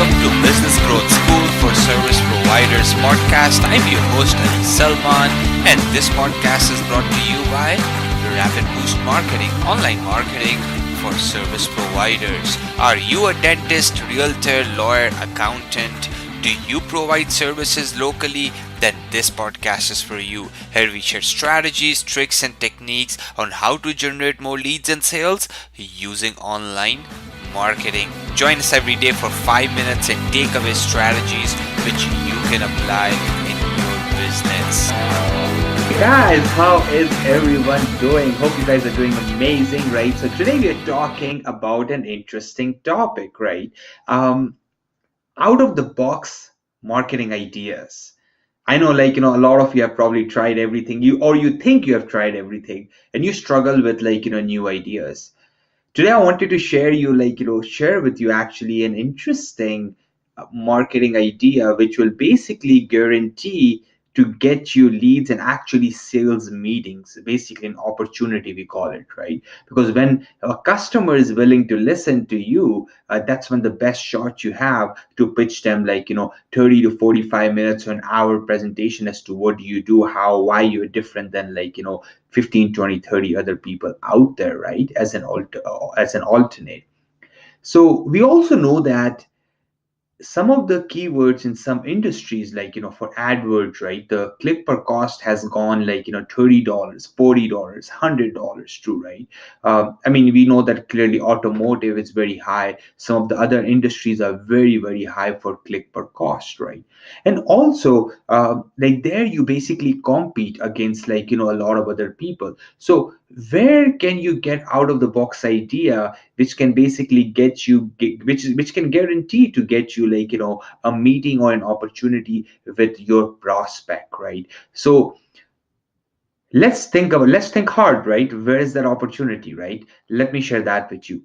welcome to Business Growth School for Service Providers podcast. I'm your host Ali Salman, and this podcast is brought to you by Rapid Boost Marketing, online marketing for service providers. Are you a dentist, realtor, lawyer, accountant? Do you provide services locally? Then this podcast is for you. Here we share strategies, tricks, and techniques on how to generate more leads and sales using online marketing. Join us every day for 5 minutes and take away strategies which you can apply in your business. Hey guys, how is everyone doing? Hope you guys are doing amazing, right? So today we are talking about an interesting topic, right? Out of the box marketing ideas. I know, a lot of you have probably tried everything, you think you have tried everything, and you struggle with new ideas. Today, I wanted to share with you actually an interesting marketing idea, which will basically guarantee to get you leads and actually sales meetings, basically an opportunity, we call it, right? Because when a customer is willing to listen to you, that's when the best shot you have to pitch them 30 to 45 minutes or an hour presentation as to what do you do, how, why you're different than 15, 20, 30 other people out there, right? As an alternate. So we also know that some of the keywords in some industries, for AdWords, right, the click per cost has gone $30, $40, $100 too, right? We know that clearly automotive is very high. Some of the other industries are very, very high for click per cost, right? And also, there you basically compete against a lot of other people. So where can you get out of the box idea which can basically which can guarantee to get you a meeting or an opportunity with your prospect, right? So let's think hard, right? Where is that opportunity, right? Let me share that with you.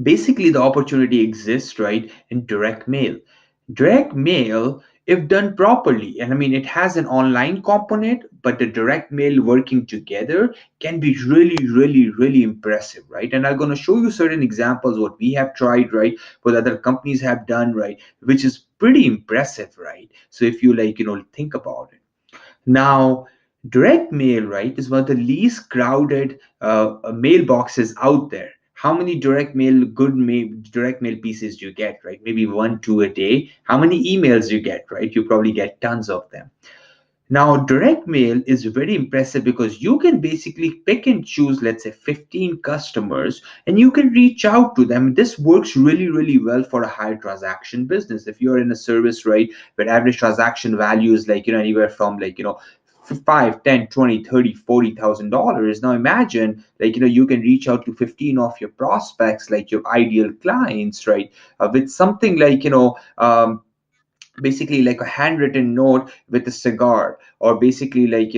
Basically, the opportunity exists, right, in direct mail. Direct mail, if done properly, and it has an online component, but the direct mail working together can be really, really, really impressive, right? And I'm going to show you certain examples what we have tried, right, what other companies have done, right, which is pretty impressive, right? So if you think about it. Now, direct mail, right, is one of the least crowded mailboxes out there. How many direct mail pieces do you get, right? Maybe 1, 2 a day. How many emails you get, right? You probably get tons of them. Now, direct mail is very impressive because you can basically pick and choose, let's say, 15 customers, and you can reach out to them. This works really, really well for a high transaction business. If you're in a service, right, where average transaction value is anywhere from 5, 10, 20, 30, $40,000. Now imagine you can reach out to 15 of your prospects, your ideal clients, right, with something basically a handwritten note with a cigar, or basically like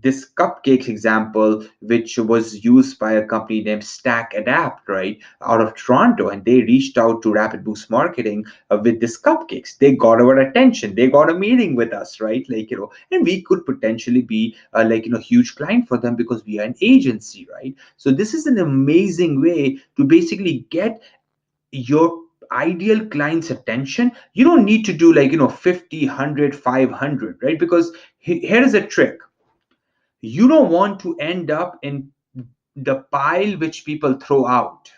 this cupcakes example, which was used by a company named Stack Adapt, right, out of Toronto, and they reached out to Rapid Boost Marketing with this cupcakes. They got our attention, they got a meeting with us, right? And we could potentially be huge client for them because we are an agency, right? So this is an amazing way to basically get your ideal client's attention. You don't need to do 50, 100, 500, right? Because here's a trick. You don't want to end up in the pile which people throw out.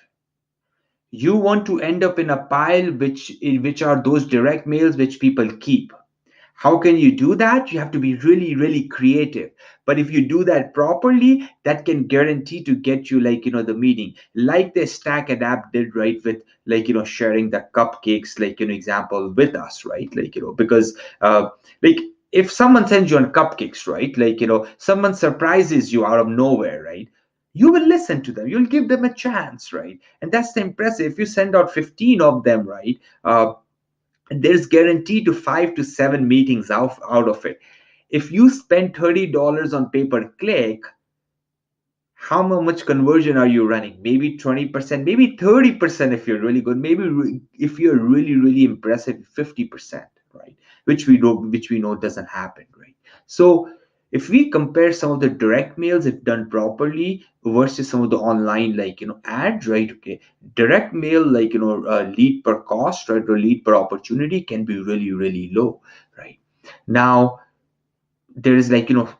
You want to end up in a pile which are those direct mails which people keep. How can you do that? You have to be really, really creative. But if you do that properly, that can guarantee to get you the meeting. Like the Stack Adapt did, right, with sharing the cupcakes, example with us, right? Because like if someone sends you on cupcakes, right? Someone surprises you out of nowhere, right? You will listen to them. You'll give them a chance, right? And that's the impressive. If you send out 15 of them, right? There's guaranteed to 5 to 7 meetings out of it. If you spend $30 on pay-per-click, how much conversion are you running? Maybe 20%, maybe 30% if you're really good. Maybe if you're really, really impressive, 50%, right? Which we know doesn't happen, right? So If we compare some of the direct mails if done properly versus some of the online ads, right? Okay, direct mail lead per cost, right, or lead per opportunity can be really really low, right? Now there is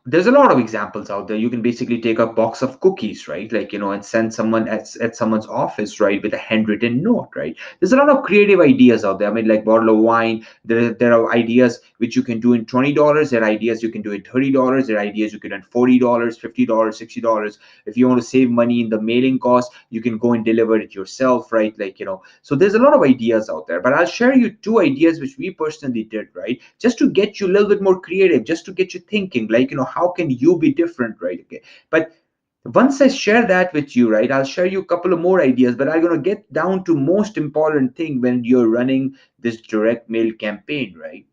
there's a lot of examples out there. You can basically take a box of cookies, right, and send someone at someone's office, right, with a handwritten note, right? There's a lot of creative ideas out there. I mean, like bottle of wine, there are ideas which you can do in $20. There are ideas you can do in $30. There are ideas you can do in $40, $50, $60. If you want to save money in the mailing cost, you can go and deliver it yourself, right? So there's a lot of ideas out there, but I'll share you two ideas which we personally did, right, just to get you a little bit more creative, just to get you thinking, how can you be different, right? Okay, but once I share that with you, right, I'll share you a couple of more ideas, but I'm going to get down to most important thing when you're running this direct mail campaign, right?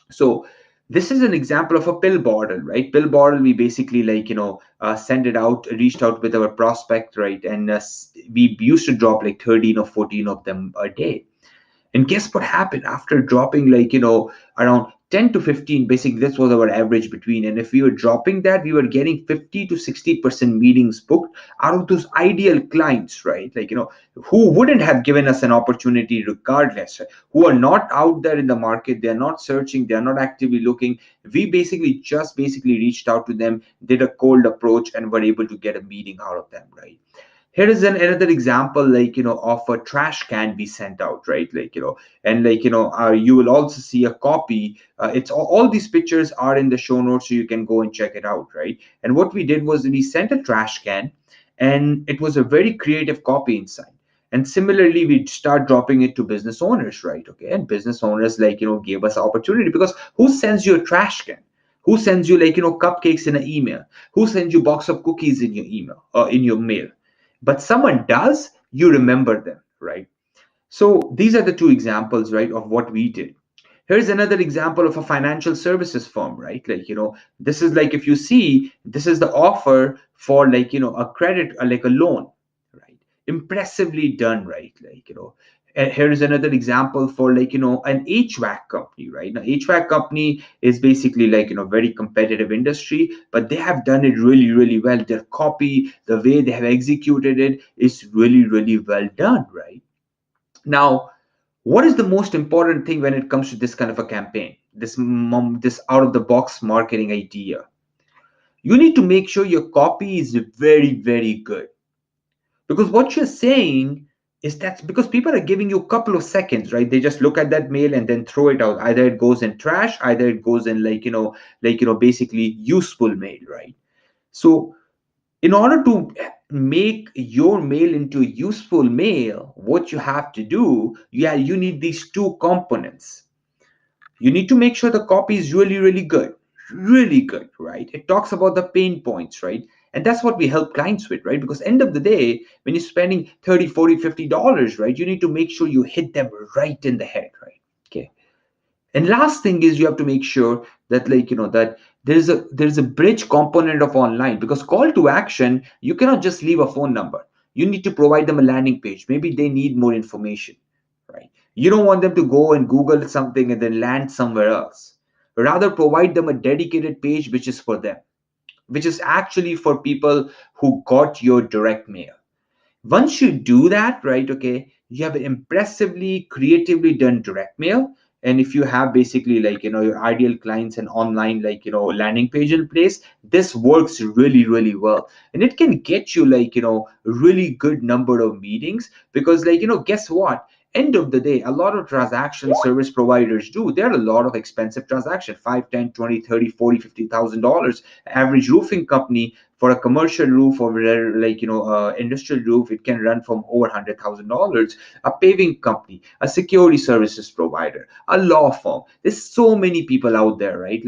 So this is an example of a pill bottle, right? Pill bottle, we basically send it out, reached out with our prospect, right? And we used to drop like 13 or 14 of them a day. And guess what happened after dropping around 10 to 15, basically this was our average between. And if we were dropping that, we were getting 50 to 60% meetings booked out of those ideal clients, right? Who wouldn't have given us an opportunity regardless, right? Who are not out there in the market, they're not searching, they're not actively looking. We basically reached out to them, did a cold approach, and were able to get a meeting out of them, right? Here is another example of a trash can be sent out, right? And you will also see a copy. It's all these pictures are in the show notes, so you can go and check it out, right? And what we did was we sent a trash can, and it was a very creative copy inside. And similarly, we start dropping it to business owners, right? Okay, and business owners gave us opportunity, because who sends you a trash can? Who sends you cupcakes in an email? Who sends you box of cookies in your email or in your mail? But someone does, you remember them, right? So these are the two examples, right, of what we did. Here's another example of a financial services firm, right? This is like, if you see, this is the offer for a credit, like a loan, right? Impressively done, right? And here is another example for an HVAC company, right? Now HVAC company is basically very competitive industry, but they have done it really really well. Their copy, the way they have executed it is really really well done, right? Now what is the most important thing when it comes to this kind of a campaign, this out of the box marketing idea? You need to make sure your copy is very very good, because what you're saying is that, because people are giving you a couple of seconds, right? They just look at that mail and then throw it out. Either it goes in trash, either it goes in basically useful mail, right? So in order to make your mail into a useful mail, what you have to do, yeah, you need these two components. You need to make sure the copy is really really good, really good, right? It talks about the pain points, right? And that's what we help clients with, right? Because end of the day, when you're spending 30, 40, $50, right, you need to make sure you hit them right in the head, right? Okay. And last thing is, you have to make sure that that there's a bridge component of online, because call to action, you cannot just leave a phone number. You need to provide them a landing page. Maybe they need more information, right? You don't want them to go and Google something and then land somewhere else. Rather, provide them a dedicated page which is for them, which is actually for people who got your direct mail. Once you do that, right, okay, you have an impressively creatively done direct mail. And if you have basically your ideal clients and online landing page in place, this works really really well, and it can get you really good number of meetings. Because guess what, end of the day, a lot of transaction service providers do, there are a lot of expensive transaction, 5, 10, 20, 30, 40, $50,000. Average roofing company for a commercial roof, or industrial roof, it can run from over $100,000. A paving company, a security services provider, a law firm, there's so many people out there, right?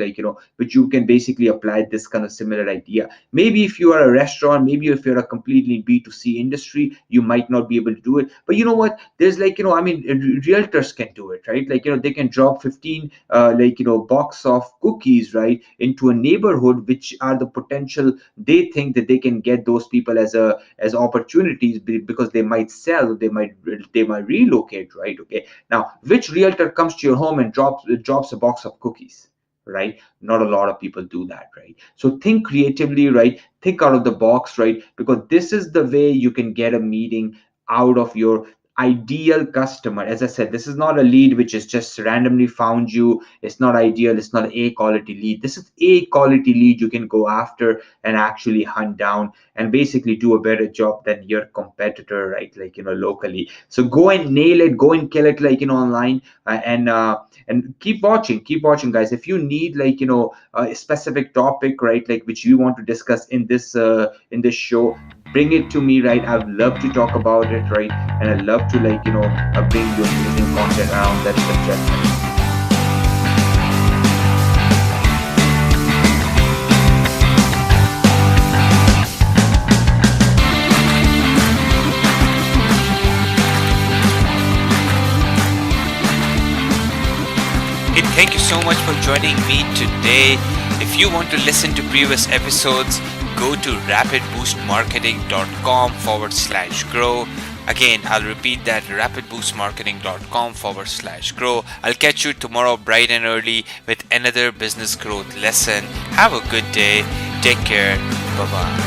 Which you can basically apply this kind of similar idea. Maybe if you are a restaurant, maybe if you're a completely B2C industry, you might not be able to do it. But you know what, there's I mean, realtors can do it, right? They can drop 15 box of cookies, right, into a neighborhood, which are the potential, they think that they can get those people as opportunities, because they might sell, they might relocate, right? Okay, now which realtor comes to your home and drops a box of cookies, right? Not a lot of people do that, right? So think creatively, right? Think out of the box, right? Because this is the way you can get a meeting out of your ideal customer. As I said, this is not a lead which is just randomly found you. It's not ideal. It's not a quality lead. This is a quality lead you can go after and actually hunt down and basically do a better job than your competitor, right? Like, locally. So go and nail it, go and kill it, like, online, and keep watching, guys. If you need, like, a specific topic, right, like which you want to discuss in this show, bring it to me, right? I'd love to talk about it, right? And I'd love to, like, bring you amazing content around that subject. Hey, thank you so much for joining me today. If you want to listen to previous episodes, go to rapidboostmarketing.com/grow. Again, I'll repeat that, rapidboostmarketing.com/grow. I'll catch you tomorrow bright and early with another business growth lesson. Have a good day. Take care. Bye-bye.